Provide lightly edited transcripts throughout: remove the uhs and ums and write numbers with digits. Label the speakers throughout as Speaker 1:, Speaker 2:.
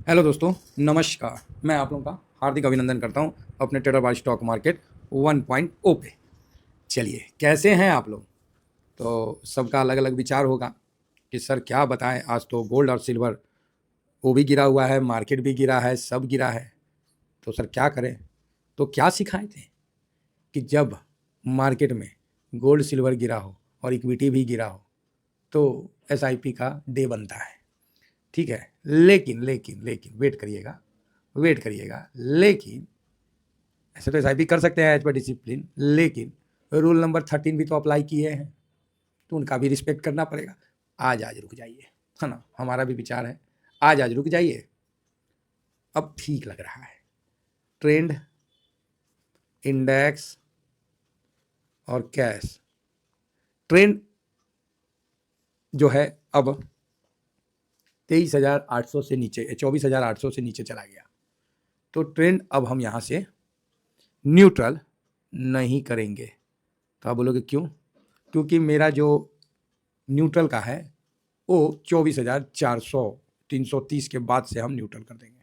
Speaker 1: Hello दोस्तों, नमस्कार। मैं आप लोगों का हार्दिक अभिनंदन करता हूं अपने ट्रेडर बाय स्टॉक मार्केट 1.0 पे। चलिए, कैसे हैं आप लोग? तो सबका अलग अलग विचार होगा कि सर क्या बताएं, आज तो गोल्ड और सिल्वर वो भी गिरा हुआ है, मार्केट भी गिरा है, सब गिरा है। तो सर क्या करें? तो क्या सिखाए थे कि जब मार्केट में गोल्ड सिल्वर गिरा हो और इक्विटी भी गिरा हो तो एसआईपी का डे बनता है। ठीक है, लेकिन लेकिन लेकिन वेट करिएगा। लेकिन ऐसे तो एसआईपी कर सकते हैं एज पर डिसिप्लिन, लेकिन रूल नंबर 13 भी तो अप्लाई किए हैं, तो उनका भी रिस्पेक्ट करना पड़ेगा। आज रुक जाइए, है ना, हमारा भी विचार है। आज रुक जाइए। अब ठीक लग रहा है। ट्रेंड, इंडेक्स और कैश। ट्रेंड जो है अब 23,800 से नीचे, 24,800 से नीचे चला गया। तो ट्रेंड अब हम यहाँ से न्यूट्रल नहीं करेंगे। तो आप बोलोगे क्यों? क्योंकि मेरा जो न्यूट्रल का है वो 24,400 330 के बाद से हम न्यूट्रल कर देंगे।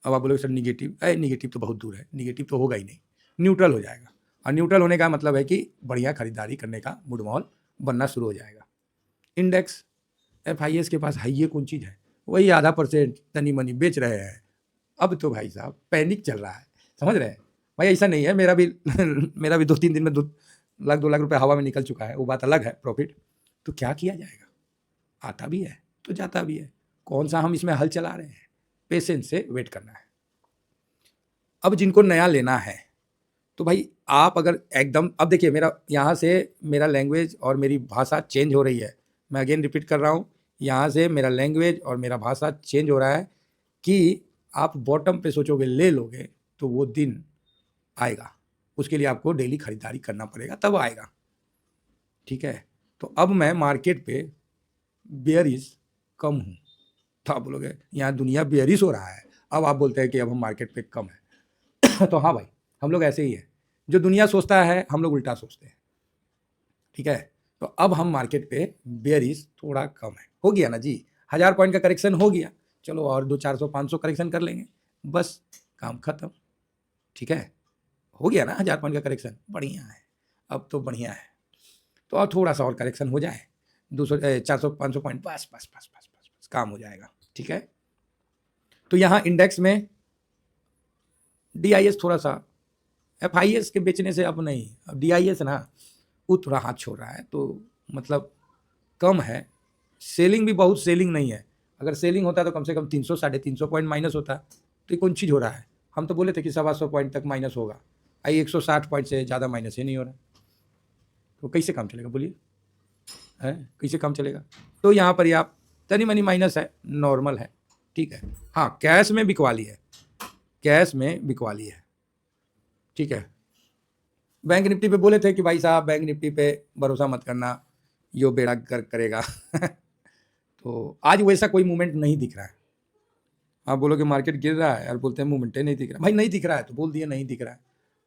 Speaker 1: अब आप बोलोगे सर निगेटिव, निगेटिव तो बहुत दूर है, निगेटिव तो होगा ही नहीं, न्यूट्रल हो जाएगा। और न्यूट्रल होने का मतलब है कि बढ़िया खरीदारी करने का मूड माहौल बनना शुरू हो जाएगा। इंडेक्स FIS के पास है, ये कौन चीज़ है? वही आधा % तनी मनी बेच रहे हैं। अब तो भाई साहब पैनिक चल रहा है, समझ रहे हैं भाई? ऐसा नहीं है, मेरा भी मेरा भी 2-3 दिन में 2 लाख 2 लाख रुपए हवा में निकल चुका है, वो बात अलग है, प्रॉफिट। तो क्या किया जाएगा? आता भी है तो जाता भी है। कौन सा हम इसमें हल चला रहे हैं? पेशेंस से वेट करना है। अब जिनको नया लेना है तो भाई आप अगर एकदम, अब देखिए मेरा यहाँ से मेरा लैंग्वेज और मेरी भाषा चेंज हो रही है। मैं अगेन रिपीट कर रहा हूँ, यहाँ से मेरा लैंग्वेज और मेरा भाषा चेंज हो रहा है कि आप बॉटम पे सोचोगे ले लोगे तो वो दिन आएगा, उसके लिए आपको डेली खरीदारी करना पड़ेगा, तब आएगा। ठीक है, तो अब मैं मार्केट पे बेयरिश कम हूँ। तो आप बोलोगे यहाँ दुनिया बेयरिश हो रहा है, अब आप बोलते हैं कि अब हम मार्केट पे कम है। तो हाँ भाई, हम लोग ऐसे ही है, जो दुनिया सोचता है हम लोग उल्टा सोचते हैं। ठीक है, तो अब हम मार्केट पे बेयरिश थोड़ा कम है, हो गया ना जी, 1000 पॉइंट का करेक्शन हो गया, चलो और 200-400-500 करेक्शन कर लेंगे, बस काम खत्म। ठीक है, हो गया ना 1000 पॉइंट का करेक्शन, बढ़िया है, अब तो बढ़िया है। तो और थोड़ा सा और करेक्शन हो जाए, 400-500 पॉइंट, बस बस बस बस बस बस काम हो जाएगा। ठीक है, तो यहाँ इंडेक्स में DIS थोड़ा सा FIS के बेचने से अब नहीं, अब DIS ना वो थोड़ा हाथ छोड़ रहा है, तो मतलब कम है। सेलिंग भी बहुत सेलिंग नहीं है, अगर सेलिंग होता तो कम से कम 300-350 पॉइंट माइनस होता। तो ये कौन चीज़ हो रहा है? हम तो बोले थे कि 125 पॉइंट तक माइनस होगा, आई 160 पॉइंट से ज़्यादा माइनस ही नहीं हो रहा। तो कैसे काम चलेगा बोलिए? है कैसे काम चलेगा? तो यहाँ पर ही आप तनी मनी माइनस है, नॉर्मल है। ठीक है, हाँ कैश में बिकवाली है, कैश में बिकवाली है। ठीक है, बैंक निफ्टी पे बोले थे कि भाई साहब बैंक निफ्टी पे भरोसा मत करना, यो बेड़ा गर्क करेगा। तो आज वैसा कोई मूवमेंट नहीं दिख रहा है। आप बोलोगे मार्केट गिर रहा है और बोलते हैं मूवमेंट नहीं दिख रहा। भाई नहीं दिख रहा है तो बोल दिए नहीं दिख रहा है।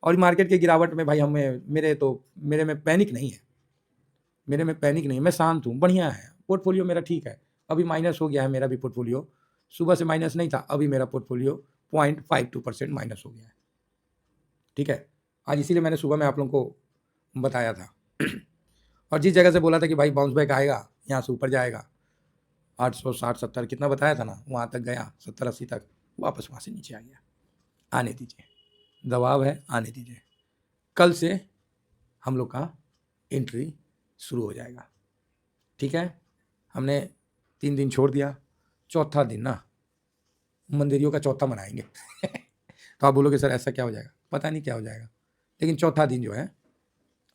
Speaker 1: और मार्केट की गिरावट में भाई हमें मेरे में पैनिक नहीं है, मेरे में पैनिक नहीं, मैं शांत हूँ, बढ़िया है। पोर्टफोलियो मेरा ठीक है, अभी माइनस हो गया है मेरा भी पोर्टफोलियो, सुबह से माइनस नहीं था, अभी मेरा पोर्टफोलियो 0.52% माइनस हो गया है। ठीक है, आज इसीलिए मैंने सुबह में आप लोगों को बताया था। और जिस जगह से बोला था कि भाई बाउंस बैक आएगा, यहाँ से ऊपर जाएगा, 860-70 कितना बताया था ना, वहाँ तक गया, 70-80 तक, वापस वहाँ से नीचे आ गया। आने दीजिए, दबाव है, आने दीजिए। कल से हम लोग का एंट्री शुरू हो जाएगा। ठीक है, हमने 3 दिन छोड़ दिया, चौथा दिन ना मंदिरियों का चौथा मनाएंगे। तो आप बोलोगे सर ऐसा क्या हो जाएगा? पता नहीं क्या हो जाएगा, लेकिन चौथा दिन जो है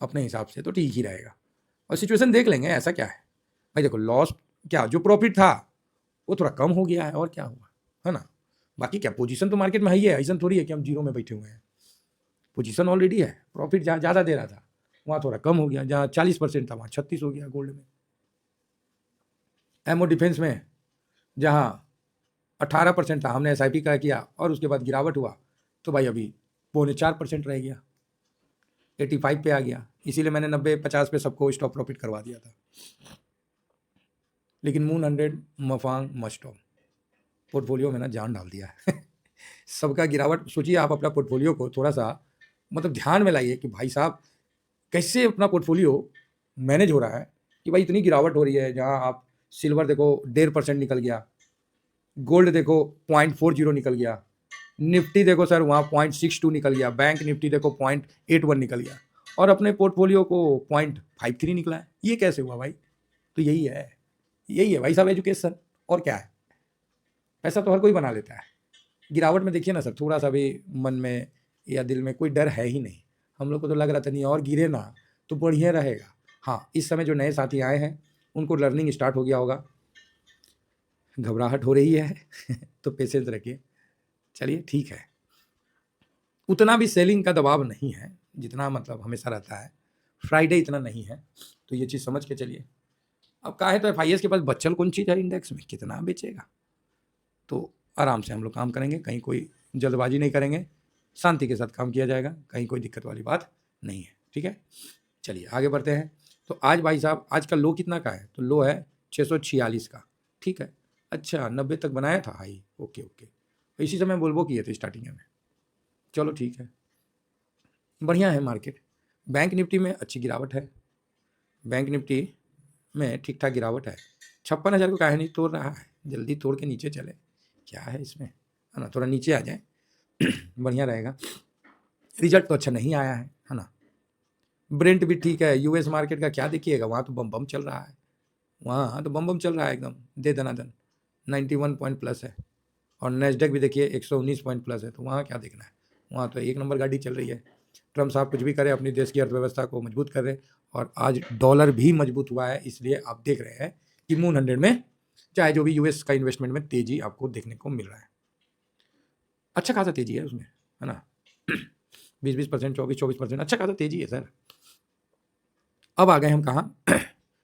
Speaker 1: अपने हिसाब से तो ठीक ही रहेगा। और सिचुएशन देख लेंगे, ऐसा क्या है भाई। देखो लॉस क्या, जो प्रॉफिट था वो थोड़ा कम हो गया है, और क्या हुआ, है ना। बाकी क्या, पोजीशन तो मार्केट में है ही है, ऐसा थोड़ी है कि हम जीरो में बैठे हुए हैं। पोजीशन ऑलरेडी है, प्रॉफिट जहाँ ज़्यादा दे रहा था वहाँ थोड़ा कम हो गया, जहाँ 40% था वहाँ 36 हो गया गोल्ड में। एमओ डिफेंस में जहाँ 18% था, हमने SIP का किया और उसके बाद गिरावट हुआ, तो भाई अभी 4.25% रह गया, 85 पे आ गया। इसीलिए मैंने 90-50 पे सबको स्टॉप प्रॉफिट करवा दिया था। लेकिन मून 100 मफांग मस्टॉम, पोर्टफोलियो में ना जान डाल दिया है सबका गिरावट। सोचिए आप अपना पोर्टफोलियो को थोड़ा सा मतलब ध्यान में लाइए कि भाई साहब कैसे अपना पोर्टफोलियो मैनेज हो रहा है कि भाई इतनी गिरावट हो रही है। जहाँ आप सिल्वर देखो 1.5% निकल गया, गोल्ड देखो 0.40 निकल गया, निफ्टी देखो सर वहाँ 0.62 निकल गया, बैंक निफ्टी देखो 0.81 निकल गया, और अपने पोर्टफोलियो को 0.53 निकला है। ये कैसे हुआ भाई? तो यही है भाई साहब एजुकेशन, और क्या है। पैसा तो हर कोई बना लेता है। गिरावट में देखिए ना सर, थोड़ा सा भी मन में या दिल में कोई डर है ही नहीं। हम लोग को तो लग रहा था नहीं और गिरे ना तो बढ़िया रहेगा। हाँ, इस समय जो नए साथी आए हैं उनको लर्निंग स्टार्ट हो गया होगा, घबराहट हो रही है तो पेशेंस रखिए। चलिए ठीक है, उतना भी सेलिंग का दबाव नहीं है जितना मतलब हमेशा रहता है। फ्राइडे इतना नहीं है, तो ये चीज़ समझ के चलिए। अब कहा है तो FIS के पास बच्चल कौन चीज़ है इंडेक्स में, कितना बेचेगा। तो आराम से हम लोग काम करेंगे, कहीं कोई जल्दबाजी नहीं करेंगे, शांति के साथ काम किया जाएगा, कहीं कोई दिक्कत वाली बात नहीं है। ठीक है, चलिए आगे बढ़ते हैं। तो आज भाई साहब आज का लो कितना का है? तो लो है 646 का। ठीक है, अच्छा 90 तक बनाया था हाई। ओके ओके, इसी समय बोलबो किए थे स्टार्टिंग में। चलो ठीक है, बढ़िया है मार्केट। बैंक निफ्टी में अच्छी गिरावट है, बैंक निफ्टी में ठीक ठाक गिरावट है। 56,000 को काहे नहीं तोड़ रहा है? जल्दी तोड़ के नीचे चले, क्या है इसमें, है ना, थोड़ा नीचे आ जाए बढ़िया रहेगा। रिजल्ट तो अच्छा नहीं आया है ना। ब्रेंट भी ठीक है। यूएस मार्केट का क्या देखिएगा, वहाँ तो बम बम चल रहा है, वहाँ तो बम बम चल रहा है एकदम दे दनादन, 91 पॉइंट प्लस है। और नेस्डेक भी देखिए 119 पॉइंट प्लस है। तो वहाँ क्या देखना है, वहाँ तो एक नंबर गाड़ी चल रही है। ट्रम्प साहब कुछ भी करें अपनी देश की अर्थव्यवस्था को मजबूत कर रहे, और आज डॉलर भी मजबूत हुआ है। इसलिए आप देख रहे हैं कि मून 100 में चाहे जो भी यूएस का इन्वेस्टमेंट में तेजी आपको देखने को मिल रहा है। अच्छा खासा तेजी है उसमें, है ना 20% 24% अच्छा खासा तेजी है सर। अब आ गए हम कहाँ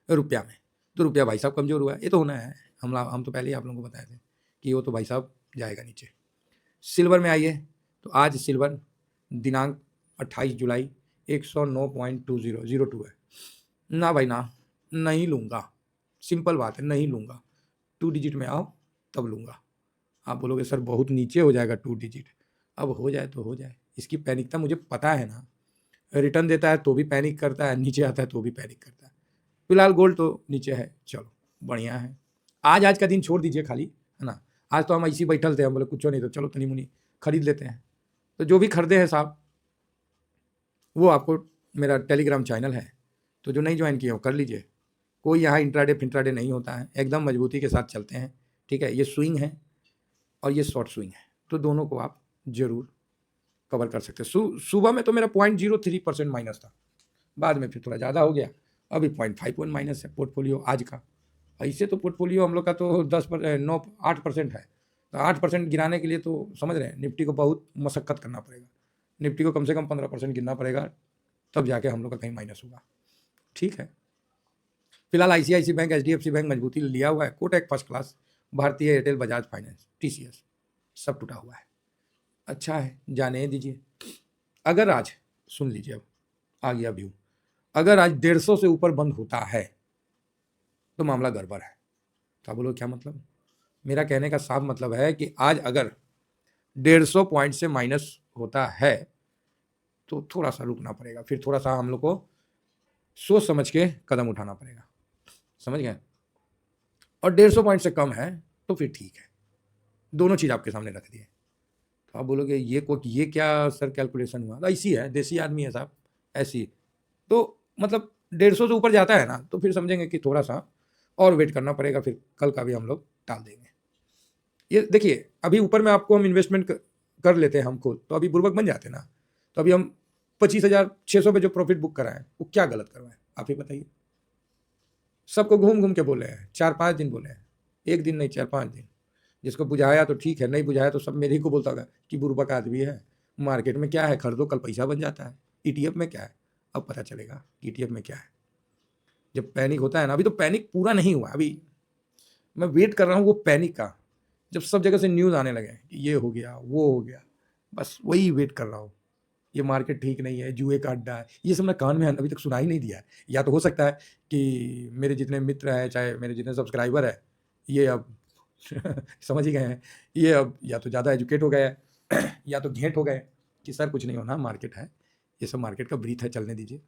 Speaker 1: रुपया में। तो रुपया भाई साहब कमज़ोर हुआ है, ये तो होना है। हम तो पहले ही आप लोगों को बताए थे कि वो तो भाई साहब जाएगा नीचे। सिल्वर में आइए, तो आज सिल्वर दिनांक 28 जुलाई 109.2002 है। ना भाई ना, नहीं लूँगा, सिंपल बात है, नहीं लूँगा। 2 डिजिट में आओ तब लूँगा। आप बोलोगे सर बहुत नीचे हो जाएगा 2 डिजिट। अब हो जाए तो हो जाए, इसकी पैनिकता मुझे पता है ना। रिटर्न देता है तो भी पैनिक करता है, नीचे आता है तो भी पैनिक करता है। फिलहाल गोल्ड तो नीचे है, चलो बढ़िया है। आज का दिन छोड़ दीजिए खाली, है ना। आज तो हम ऐसे ही बैठल थे, हम बोले कुछ नहीं तो चलो तनी मुनी खरीद लेते हैं। तो जो भी खरीदे हैं साहब, वो आपको मेरा टेलीग्राम चैनल है, तो जो नहीं ज्वाइन किए हो कर लीजिए। कोई यहाँ इंट्राडे फिंट्राडे नहीं होता है, एकदम मजबूती के साथ चलते हैं। ठीक है, ये स्विंग है और ये शॉर्ट स्विंग है, तो दोनों को आप जरूर कवर कर सकते हैं। सुबह में तो मेरा 0.03% माइनस था, बाद में फिर थोड़ा ज़्यादा हो गया, अभी 0.51 माइनस है पोर्टफोलियो आज का। ऐसे तो पोर्टफोलियो हम लोग का तो 8% है। तो 8% गिराने के लिए तो समझ रहे हैं निफ्टी को बहुत मशक्क़त करना पड़ेगा। निफ्टी को कम से कम 15% गिरना पड़ेगा, तब जाके हम लोग का कहीं माइनस होगा। ठीक है, फिलहाल ICICI बैंक, HDFC बैंक मजबूती लिया हुआ है, कोटक फर्स्ट क्लास, भारतीय एयरटेल, बजाज फाइनेंस, TCS सब टूटा हुआ है। अच्छा है, जाने दीजिए। अगर आज सुन लीजिए, अब आ गया व्यू, अगर आज 150 से ऊपर बंद होता है तो मामला गड़बड़ है। तो बोलो क्या मतलब? मेरा कहने का साफ मतलब है कि आज अगर 150 पॉइंट से माइनस होता है तो थोड़ा सा रुकना पड़ेगा, फिर थोड़ा सा हम लोग को सोच समझ के कदम उठाना पड़ेगा, समझ गए। और 150 पॉइंट से कम है तो फिर ठीक है, दोनों चीज़ आपके सामने रख दिए। तो आप बोलोगे ये क्या सर कैलकुलेशन हुआ? ऐसी है, देसी आदमी है साहब, ऐसी। तो मतलब 150 से ऊपर जाता है ना तो फिर समझेंगे कि थोड़ा सा और वेट करना पड़ेगा, फिर कल का भी हम लोग टाल देंगे। ये देखिए, अभी ऊपर में आपको हम इन्वेस्टमेंट कर लेते हैं हम खुद, तो अभी बुर्बक बन जाते ना। तो अभी हम 25,600 पे जो प्रॉफिट बुक कराएं वो क्या गलत करवाएं, आप ही बताइए। सबको घूम घूम के बोले हैं, 4-5 दिन बोले हैं, एक दिन नहीं 4-5 दिन। जिसको बुझाया तो ठीक है, नहीं बुझाया तो सब मेरे ही को बोलता होगा कि बुर्बक आदमी है। मार्केट में क्या है, खरीदो कल पैसा बन जाता है। ETF में क्या है, अब पता चलेगा ETF में क्या है। जब पैनिक होता है ना, अभी तो पैनिक पूरा नहीं हुआ, अभी मैं वेट कर रहा हूँ वो पैनिक का, जब सब जगह से न्यूज़ आने लगे कि ये हो गया वो हो गया, बस वही वेट कर रहा हूँ। ये मार्केट ठीक नहीं है, जुए का अड्डा है, ये सब मैं कान में अभी तक सुना ही नहीं दिया है। या तो हो सकता है कि मेरे जितने मित्र हैं, चाहे मेरे जितने सब्सक्राइबर है, ये अब समझ ही गए हैं। ये अब या तो ज़्यादा एजुकेट हो गए हैं या तो घेंट हो गए कि सर कुछ नहीं होना, मार्केट है, ये सब मार्केट का ब्रीथ है, चलने दीजिए।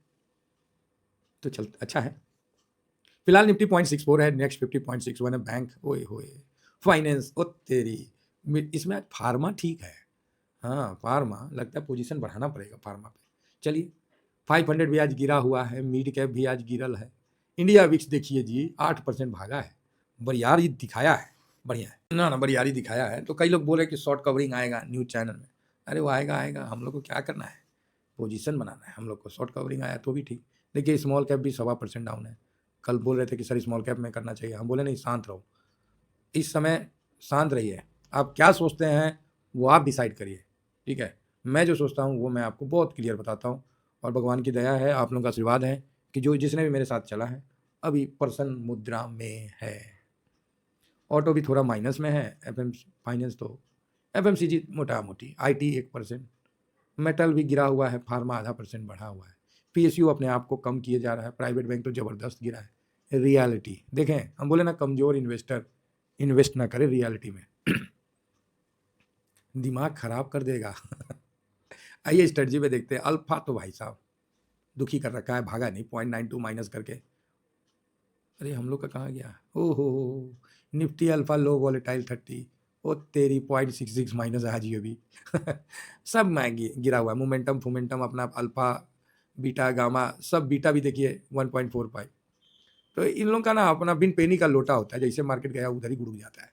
Speaker 1: तो चल अच्छा है। फिलहाल निफ्टी 0.64 है, नेक्स्ट 50.61 है। बैंक ओए होए, फाइनेंस ओ तेरी, इसमें आज फार्मा ठीक है। हाँ फार्मा लगता है पोजीशन बढ़ाना पड़ेगा फार्मा पे। चलिए 500 भी आज गिरा हुआ है, मिड कैप भी आज गिरल है। इंडिया विक्स देखिए जी 8% भागा है, बरियारी दिखाया है, बढ़िया है ना बरियारी दिखाया है। तो कई लोग बोले कि शॉर्ट कवरिंग आएगा न्यूज चैनल में, अरे वो आएगा आएगा, हम लोग को क्या करना है, पोजीशन बनाना है हम लोग को। शॉर्ट कवरिंग आया तो भी ठीक। देखिए स्मॉल कैप भी 1.25% डाउन है। कल बोल रहे थे कि सर स्मॉल कैप में करना चाहिए, हम बोले नहीं शांत रहो, इस समय शांत रहिए। आप क्या सोचते हैं वो आप डिसाइड करिए, ठीक है। मैं जो सोचता हूँ वो मैं आपको बहुत क्लियर बताता हूँ, और भगवान की दया है, आप लोगों का आशीर्वाद है कि जो जिसने भी मेरे साथ चला है अभी प्रसन्न मुद्रा में है। ऑटो भी थोड़ा माइनस में है, एफएम फाइनेंस तो एफएमसीजी मोटा मोटी, आईटी 1%, मेटल भी गिरा हुआ है, फार्मा आधा % बढ़ा हुआ है। पीएसयू अपने आप को कम किए जा रहा है, प्राइवेट बैंक तो ज़बरदस्त गिरा है। रियलिटी देखें, हम बोले ना कमज़ोर इन्वेस्टर इन्वेस्ट ना करे रियलिटी में, दिमाग खराब कर देगा। आइए स्ट्रेटजी पे देखते हैं। अल्फा तो भाई साहब दुखी कर रखा है, भागा नहीं, 0.92 माइनस करके। अरे हम लोग का कहाँ गया, ओहो निफ्टी अल्फा लो वॉलेटाइल 30, ओ तेरी 0.66 माइनस आज ये भी। सब में गिरा हुआ है। मोमेंटम फोमेंटम अपना अल्फा बीटा गामा सब, बीटा भी देखिए 1.45। तो इन लोगों का ना अपना बिन पेनी का लोटा होता है, जैसे मार्केट गया उधर ही गुड़क जाता है,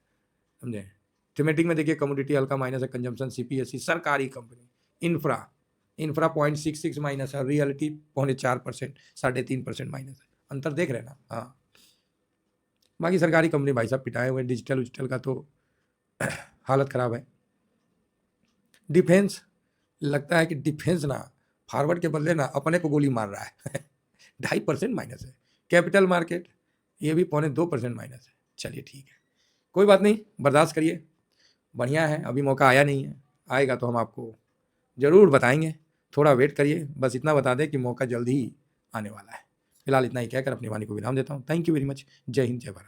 Speaker 1: समझे। थीमेटिक में देखिए कमोडिटी हल्का माइनस है, कंजम्पशन सीपीएससी सरकारी कंपनी, इंफ्रा इंफ्रा 0.66 माइनस है, रियलिटी 0.4% 3.5% माइनस है। अंतर देख रहे हैं ना। हाँ बाकी सरकारी कंपनी भाई साहब पिटाए हुए, डिजिटल विजिटल का तो हालत ख़राब है। डिफेंस लगता है कि डिफेंस ना फॉरवर्ड के बदले ना अपने को गोली मार रहा है। 2.5% माइनस है। कैपिटल मार्केट ये भी 0.2% माइनस है। चलिए ठीक है, कोई बात नहीं, बर्दाश्त करिए, बढ़िया है, अभी मौका आया नहीं है, आएगा तो हम आपको ज़रूर बताएंगे। थोड़ा वेट करिए, बस इतना बता दें कि मौका जल्दी ही आने वाला है। फिलहाल इतना ही कहकर अपनी वाणी को विराम देता हूँ। Thank you very much. जय हिंद जय भारत।